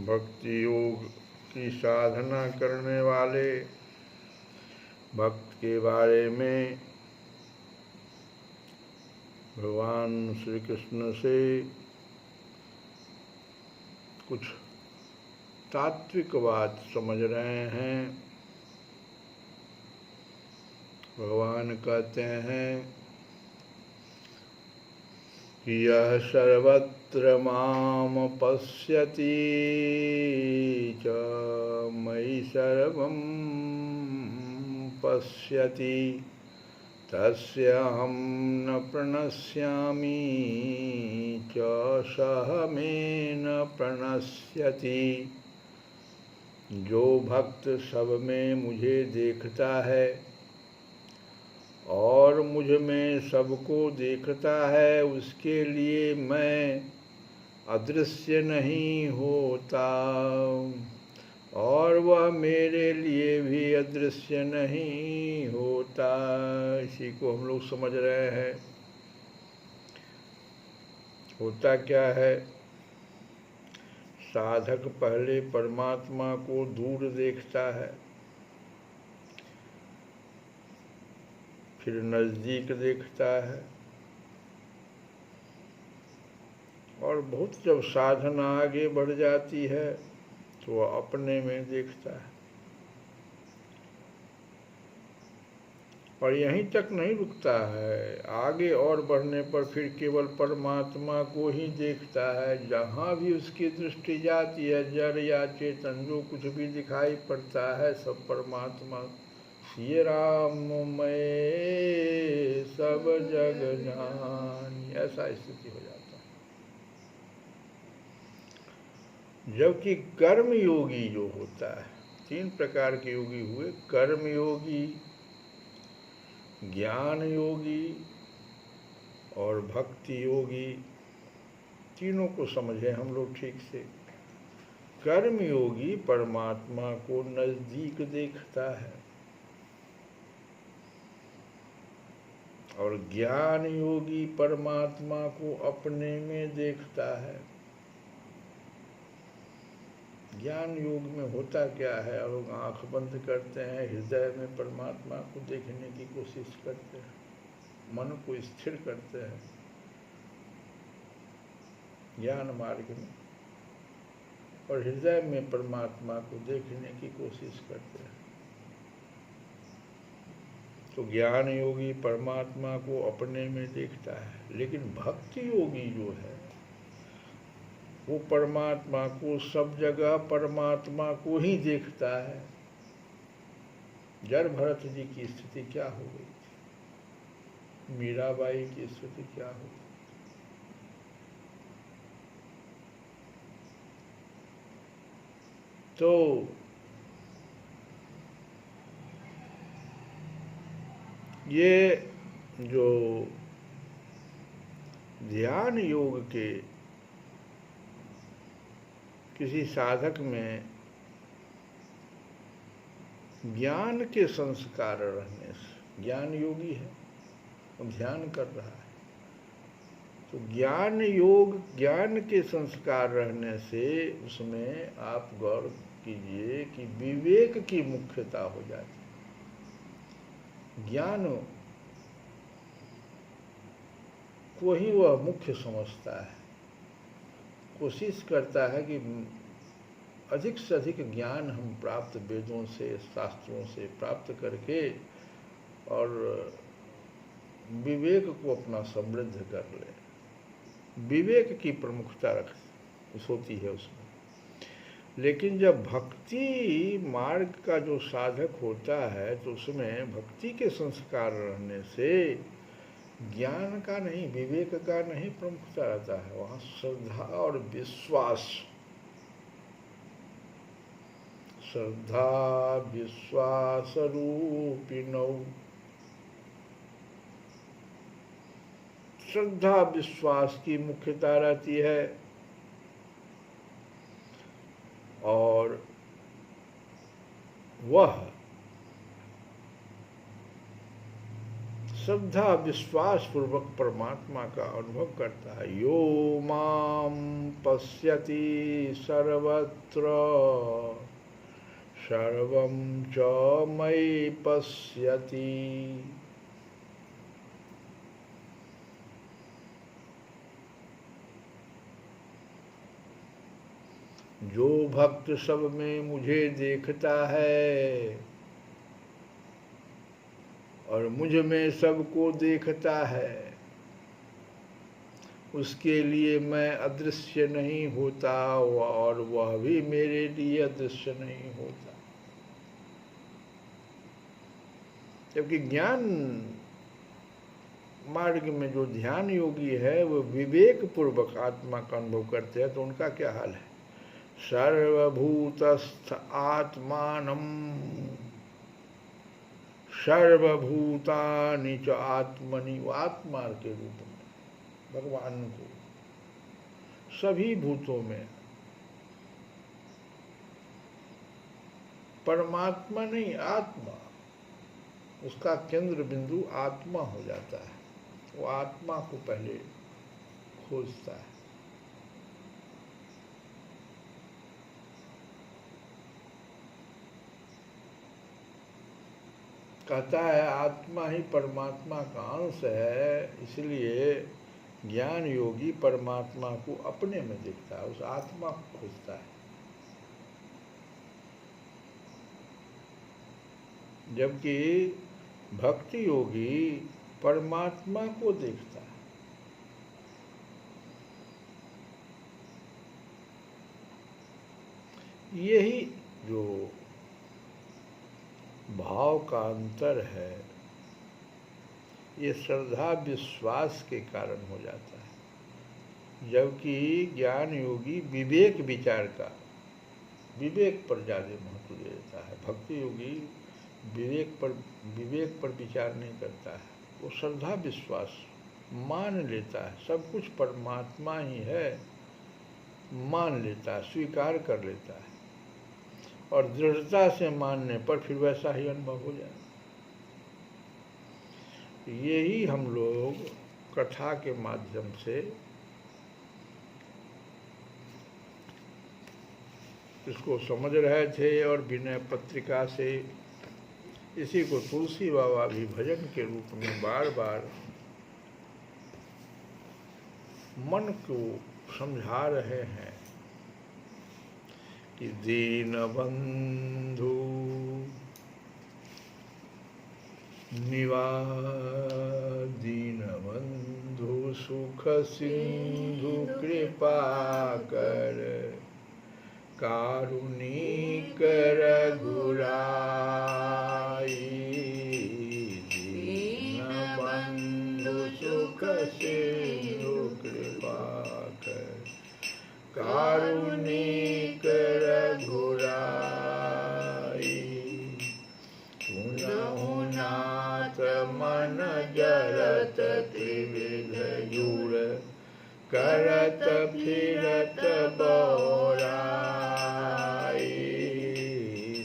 भक्ति योग की साधना करने वाले भक्त के बारे में भगवान श्री कृष्ण से कुछ तात्विक बात समझ रहे हैं। भगवान कहते हैं कि यह सर्वत्र माम पश्यति च मयि सर्वं पश्यति तस्य अहं न प्रणश्यामि च सह मे न प्रणश्यति। जो भक्त सब में मुझे देखता है और मुझ में सबको देखता है, उसके लिए मैं अदृश्य नहीं होता और वह मेरे लिए भी अदृश्य नहीं होता। इसी को हम लोग समझ रहे हैं। होता क्या है, साधक पहले परमात्मा को दूर देखता है, फिर नज़दीक देखता है, और बहुत जब साधना आगे बढ़ जाती है तो वह अपने में देखता है। और यहीं तक नहीं रुकता है, आगे और बढ़ने पर फिर केवल परमात्मा को ही देखता है। जहाँ भी उसकी दृष्टि जाती है, जड़ या चेतन जो कुछ भी दिखाई पड़ता है सब परमात्मा। सिय राम मैं सब जग जानी, ऐसा स्थिति हो जाता है। जबकि कर्म योगी जो होता है, तीन प्रकार के योगी हुए। कर्म योगी ज्ञान योगी और भक्ति योगी तीनों को समझें हम लोग ठीक से। कर्म योगी परमात्मा को नजदीक देखता है और ज्ञान योगी परमात्मा को अपने में देखता है। ज्ञान योग में होता क्या है? लोग आंख बंद करते हैं, हृदय में परमात्मा को देखने की कोशिश करते हैं, मन को स्थिर करते हैं ज्ञान मार्ग में, और हृदय में परमात्मा को देखने की कोशिश करते हैं। तो ज्ञान योगी परमात्मा को अपने में देखता है, लेकिन भक्ति योगी जो है वो परमात्मा को सब जगह परमात्मा को ही देखता है। जड़ भरत जी की स्थिति क्या हो गई थी, मीराबाई की स्थिति क्या हो गई। तो ये जो ध्यान योग के किसी साधक में ज्ञान के संस्कार रहने से, ज्ञान योगी है वो ध्यान कर रहा है, तो ज्ञान योग ज्ञान के संस्कार रहने से उसमें आप गौर कीजिए कि विवेक की मुख्यता हो जाती है। ज्ञान को ही वह मुख्य समझता है, कोशिश करता है कि अधिक से अधिक ज्ञान हम प्राप्त वेदों से शास्त्रों से प्राप्त करके और विवेक को अपना समृद्ध कर ले। विवेक की प्रमुखता होती है उसमें। लेकिन जब भक्ति मार्ग का जो साधक होता है तो उसमें भक्ति के संस्कार रहने से ज्ञान का नहीं, विवेक का नहीं प्रमुखता रहता है। वहाँ श्रद्धा और विश्वास, श्रद्धा विश्वास रूपिणौ, श्रद्धा विश्वास की मुख्यता रहती है और वह श्रद्धा विश्वास पूर्वक परमात्मा का अनुभव करता है। यो माम पश्यति सर्वत्र सर्वं च मयि पश्यति। जो भक्त सब में मुझे देखता है और मुझ में सबको देखता है, उसके लिए मैं अदृश्य नहीं होता और वह भी मेरे लिए अदृश्य नहीं होता। जबकि ज्ञान मार्ग में जो ध्यान योगी है वो विवेक पूर्वक आत्मा का अनुभव करते हैं, तो उनका क्या हाल है? सर्वभूतस्थ आत्मानं सर्वभूतानि च आत्मनि, आत्मा के रूप में भगवान को सभी भूतों में, परमात्मा नहीं आत्मा, उसका केंद्र बिंदु आत्मा हो जाता है। वो आत्मा को पहले खोजता है। कहता है आत्मा ही परमात्मा का अंश है, इसलिए ज्ञान योगी परमात्मा को अपने में देखता है, उस आत्मा को खोजता है। जबकि भक्ति योगी परमात्मा को देखता है। यही जो भाव का अंतर है, ये श्रद्धा विश्वास के कारण हो जाता है। जबकि ज्ञान योगी विवेक विचार का, विवेक पर ज़्यादा महत्व देता है। भक्ति योगी विवेक पर विचार नहीं करता है। वो श्रद्धा विश्वास मान लेता है, सब कुछ परमात्मा ही है, मान लेता है, स्वीकार कर लेता है, और दृढ़ता से मानने पर फिर वैसा ही अनुभव हो जाए। यही हम लोग कथा के माध्यम से इसको समझ रहे थे, और विनय पत्रिका से इसी को तुलसी बाबा भी भजन के रूप में बार बार मन को समझा रहे हैं कि दीन बंधु दीन बंधु सुख सिंधु कृपा कर, कारुणिक रघुराई। दीन बंधु सुख सिंधु कृपा कर, कारुणिक रघुराई। सुनहु नाथ मन जरत त्रिविध जुर, करत फिरत बौराई।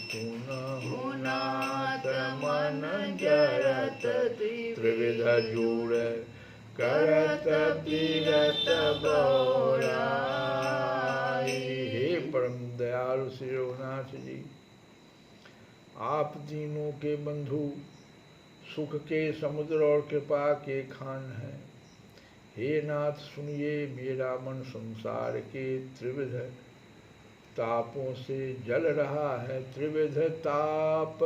सुनहु नाथ मन जरत त्रिविध जुर, करत फिरत बौराई। हे परम दयालु श्री रघुनाथ जी, आप दीनों के बंधु, सुख के समुद्र और कृपा के खान हैं। हे नाथ सुनिए, मेरा मन संसार के त्रिविध तापों से जल रहा है। त्रिविध ताप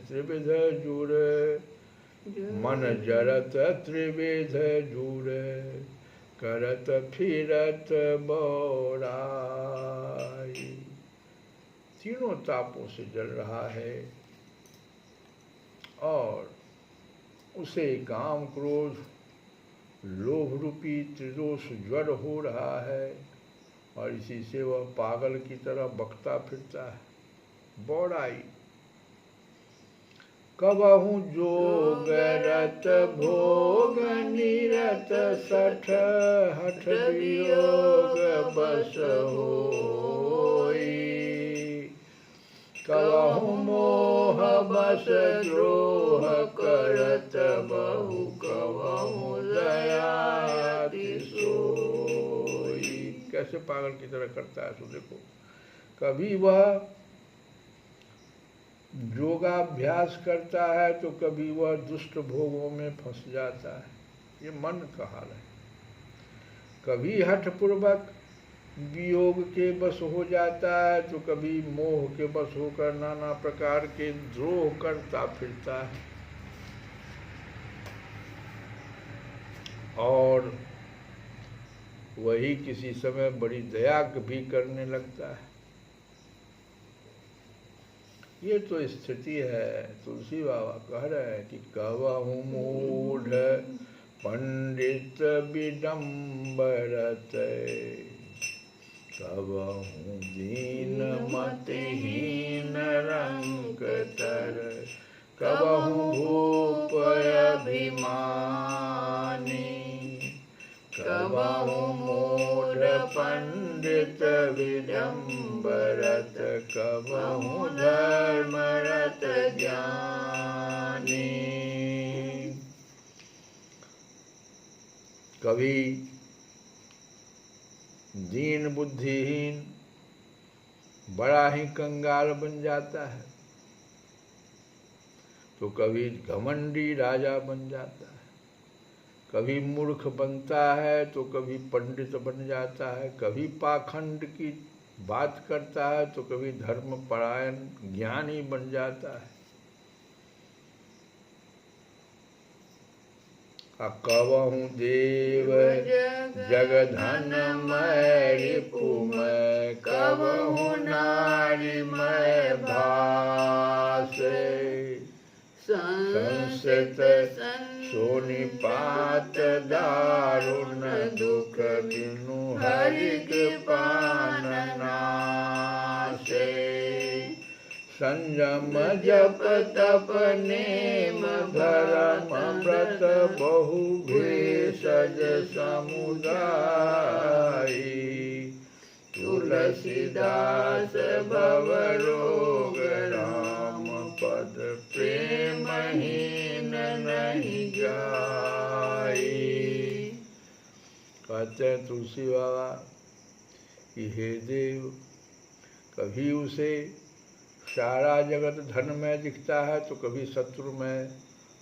त्रिविध जुर, मन जरत त्रिविध जुर, करत फिरत बौराई। तीनों तापों से जल रहा है, और उसे काम क्रोध लोभ रूपी त्रिदोष ज्वर हो रहा है, और इसी से वह पागल की तरह बकता फिरता है। बौराई कबहु जोगरत भोग निरत सठ, हठ वियोग बस होई। कबहु मोह बस द्रोह करत बहु, कबहु दया सोई। कैसे पागल की तरह करता है। तो देखो, कभी वह योगाभ्यास करता है तो कभी वह दुष्ट भोगों में फंस जाता है। ये मन का हाल है। कभी हठपूर्वक वियोग के बस हो जाता है तो कभी मोह के बस होकर नाना प्रकार के द्रोह करता फिरता है, और वही किसी समय बड़ी दया भी करने लगता है। ये तो स्थिति है। तुलसी बाबा कह रहे हैं कि कबहु मूढ़ पंडित विडम्बरत, कबहु दीन मतिहीन रंक तर, कबहु भूप अभिमानी। कबहु मूढ़ पंडित विडम्बरत, कबहु धर्मरत ज्ञानी। कभी दीन बुद्धिहीन बड़ा ही कंगाल बन जाता है, तो कभी घमंडी राजा बन जाता है। कभी मूर्ख बनता है तो कभी पंडित बन जाता है। कभी पाखंड की बात करता है तो कभी धर्मपरायण ज्ञानी बन जाता है। कबहु देव जगधन मय रिपुमय, कबहु नारी मय भासे। संसित सोनिपात दारुण दुख, बिनु हरि कृपा न नासे। संसित संयम जप तप नेम धर्म व्रत बहु भेषज समुदाय। तुलसीदास भव रोग राम पद प्रेमहीन नहीं जाई। कहते हैं तुलसी बाबा कि हे देव, कभी उसे सारा जगत धन में दिखता है तो कभी शत्रु में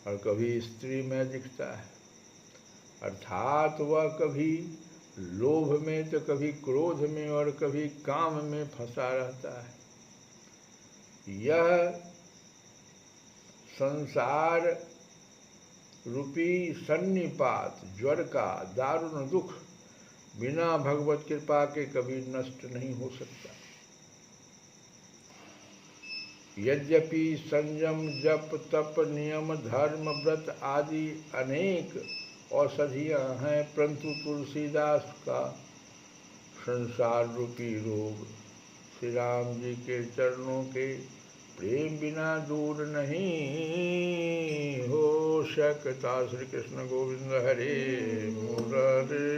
और कभी स्त्री में दिखता है, अर्थात वह कभी लोभ में तो कभी क्रोध में और कभी काम में फंसा रहता है। यह संसार रूपी सन्निपात ज्वर का दारुण दुख बिना भगवत कृपा के कभी नष्ट नहीं हो सकता। यद्यपि संयम जप तप नियम धर्म व्रत आदि अनेक औषधियाँ हैं, परंतु तुलसीदास का संसार रूपी रोग श्री राम जी के चरणों के प्रेम बिना दूर नहीं हो सकता। श्री कृष्ण गोविंद हरे मुरारे।